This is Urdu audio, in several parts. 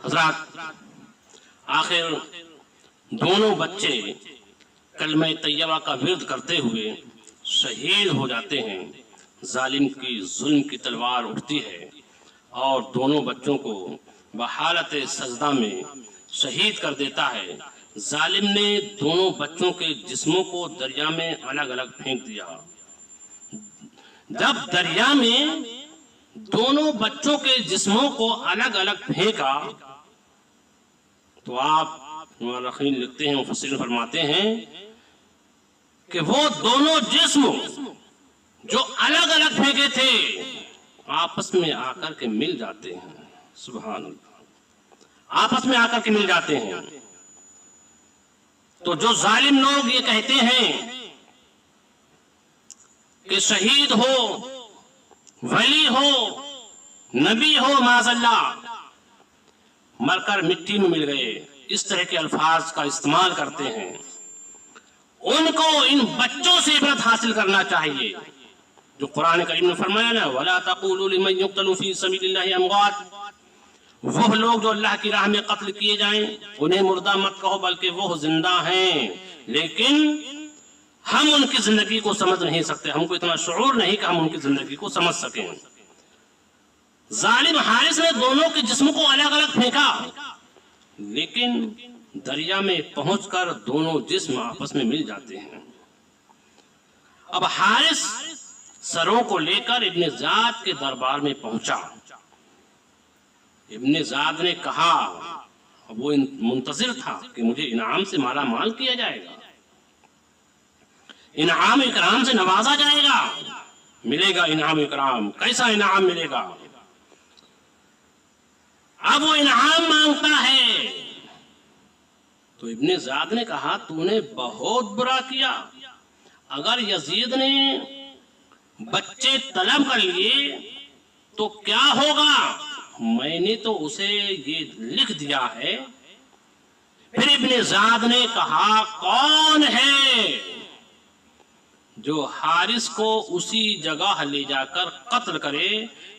حضرات، آخر دونوں بچے کلمہ طیبہ کا ورد کرتے ہوئے شہید ہو جاتے ہیں۔ ظالم کی ظلم کی تلوار اٹھتی ہے اور دونوں بچوں کو بحالت سجدہ میں شہید کر دیتا ہے۔ ظالم نے دونوں بچوں کے جسموں کو دریا میں الگ الگ پھینک دیا۔ جب دریا میں دونوں بچوں کے جسموں کو الگ الگ پھینکا تو آپ مورخین لکھتے ہیں، مفسرین فرماتے ہیں کہ وہ دونوں جسم جو الگ الگ پھینکے تھے آپس میں آ کر کے مل جاتے ہیں۔ سبحان اللہ، آپس میں آ کر کے مل جاتے ہیں۔ تو جو ظالم لوگ یہ کہتے ہیں کہ شہید ہو، ولی ہو، نبی ہو، معاذ اللہ، مر کر مٹی میں مل گئے، اس طرح کے الفاظ کا استعمال کرتے ہیں، ان کو ان بچوں سے عبرت حاصل کرنا چاہیے۔ جو قرآن کریم نے فرمایا نا، وَلَا تَقُولُوا لِمَنْ يُقْتَلُ فِي سَبِيلِ اللَّهِ أَمْوَاتٌ، وہ لوگ جو اللہ کی راہ میں قتل کیے جائیں انہیں مردہ مت کہو، بلکہ وہ زندہ ہیں، لیکن ہم ان کی زندگی کو سمجھ نہیں سکتے، ہم کو اتنا شعور نہیں کہ ہم ان کی زندگی کو سمجھ سکیں۔ ظالم حارث نے دونوں کے جسم کو الگ الگ پھینکا، لیکن دریا میں پہنچ کر دونوں جسم آپس میں مل جاتے ہیں۔ اب حارث سروں کو لے کر ابن زاد کے دربار میں پہنچا۔ ابن زاد نے کہا، وہ منتظر تھا کہ مجھے انعام سے مالا مال کیا جائے گا، انعام اکرام سے نوازا جائے گا، ملے گا انعام اکرام، کیسا انعام ملے گا؟ اب وہ انعام مانگتا ہے تو ابن زاد نے کہا، تو نے بہت برا کیا، اگر یزید نے بچے طلب کر لیے تو کیا ہوگا؟ میں نے تو اسے یہ لکھ دیا ہے۔ پھر ابن زاد نے کہا، کون ہے جو حارث کو اسی جگہ لے جا کر قتل کرے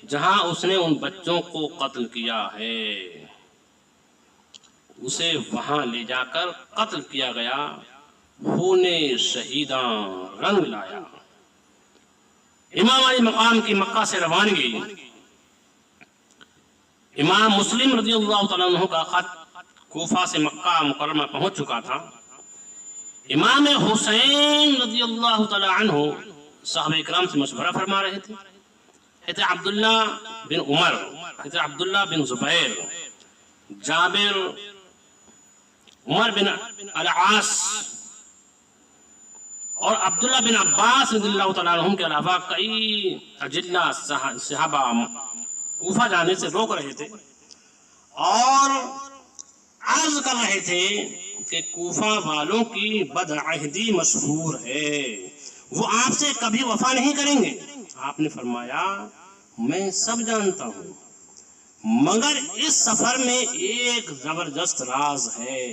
جہاں اس نے ان بچوں کو قتل کیا ہے؟ اسے وہاں لے جا کر قتل کیا گیا، خون شہیداں رنگ لایا۔ امام علی مقام کی مکہ سے روانگی، امام مسلم رضی اللہ تعالیٰ عنہ کا خط کوفہ سے مکہ مکرمہ پہنچ چکا تھا۔ امام حسین رضی اللہ تعالیٰ عنہ صحابہ اکرام سے مشورہ فرما رہے تھے۔ حضرت عبداللہ بن عمر، حضرت عبداللہ بن زبیر، جابر، عمر بن العاص اور عبداللہ بن عباس رضی اللہ تعالیٰ عنہ کے علاوہ کئی اجلہ صحابہ کوفہ جانے سے روک رہے تھے اور عرض کر رہے تھے کہ کوفہ والوں کی بدعہدی مشہور ہے، وہ آپ سے کبھی وفا نہیں کریں گے۔ آپ نے فرمایا، میں سب جانتا ہوں، مگر اس سفر میں ایک زبردست راز ہے،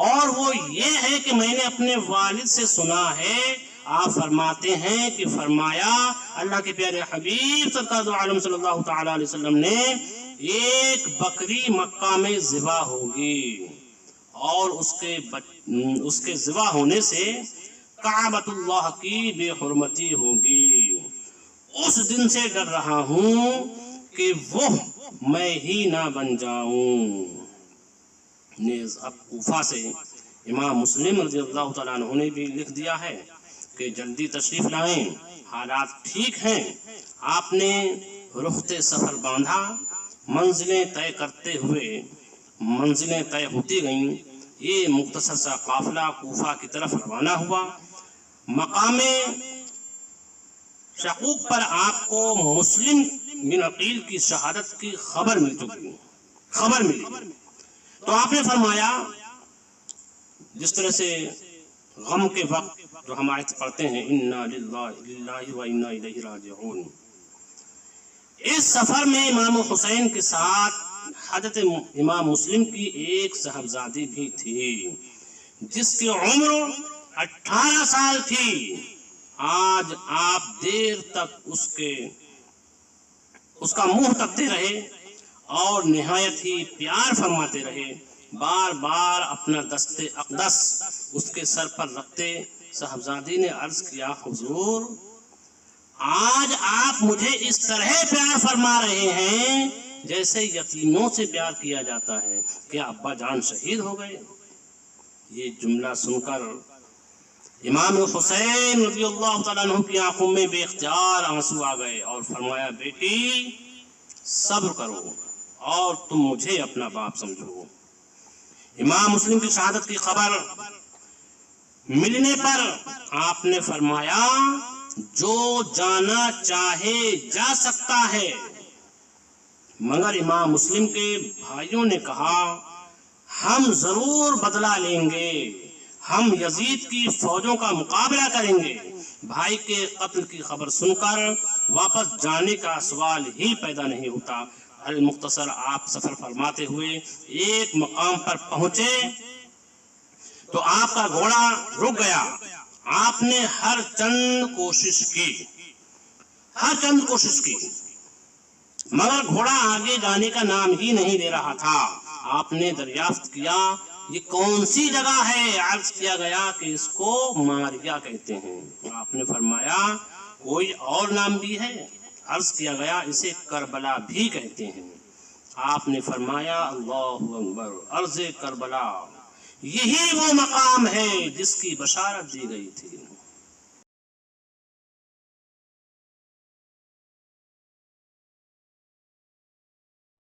اور وہ یہ ہے کہ میں نے اپنے والد سے سنا ہے، آپ فرماتے ہیں کہ فرمایا اللہ کے پیارے حبیب سرکار دو عالم صلی اللہ تعالی علیہ وسلم نے ایک بکری مکہ میں ذبح ہوگی اور اس کے ذبح ہونے سے کعبۃ اللہ کی بے حرمتی ہوگی۔ اس دن سے ڈر رہا ہوں کہ وہ میں ہی نہ بن جاؤں۔ نیز اب کوفہ سے امام مسلم رضی اللہ تعالیٰ عنہ نے بھی لکھ دیا ہے کہ جلدی تشریف لائیں، حالات ٹھیک ہیں۔ آپ نے رخت سفر باندھا، منزلیں طے کرتے ہوئے منزلیں طے ہوتی گئیں، یہ مختصر سا قافلہ کوفہ کی طرف روانہ ہوا۔ مقام شقوق پر آپ کو مسلم بن عقیل کی شہادت کی خبر ملی، تو آپ نے فرمایا، جس طرح سے غم کے وقت جو ہم آیت پڑھتے ہیں انا للہ و انا الیہ راجعون، اس سفر میں امام حسین کے ساتھ حضرت امام مسلم کی ایک صاحبزادی بھی تھی جس کی عمر 18 سال تھی۔ آج آپ دیر تک اس کا منہ تکتے رہے اور نہایت ہی پیار فرماتے رہے۔ بار بار اپنا دستے اقدس اس کے سر پر رکھتے۔ صاحبزادی نے عرض کیا حضور آج آپ مجھے اس طرح پیار فرما رہے ہیں جیسے یتیموں سے پیار کیا جاتا ہے، کیا ابا جان شہید ہو گئے؟ یہ جملہ سن کر امام حسین رضی اللہ تعالیٰ عنہ کی آنکھوں میں بے اختیار آنسو آ گئے اور فرمایا بیٹی صبر کرو اور تم مجھے اپنا باپ سمجھو۔ امام مسلم کی شہادت کی خبر ملنے پر آپ نے فرمایا جو جانا چاہے جا سکتا ہے، مگر امام مسلم کے بھائیوں نے کہا ہم ضرور بدلہ لیں گے، ہم یزید کی فوجوں کا مقابلہ کریں گے۔ بھائی کے قتل کی خبر سن کر واپس جانے کا سوال ہی پیدا نہیں ہوتا۔ المختصر آپ سفر فرماتے ہوئے ایک مقام پر پہنچے تو آپ کا گھوڑا رک گیا۔ آپ نے ہر چند کوشش کی مگر گھوڑا آگے جانے کا نام ہی نہیں لے رہا تھا۔ آپ نے دریافت کیا یہ کون سی جگہ ہے؟ عرض کیا گیا کہ اس کو ماریا کہتے ہیں۔ آپ نے فرمایا کوئی اور نام بھی ہے؟ عرض کیا گیا اسے کربلا بھی کہتے ہیں۔ آپ نے فرمایا اللہ اکبر، ارض کربلا یہی وہ مقام ہے جس کی بشارت دی گئی تھی۔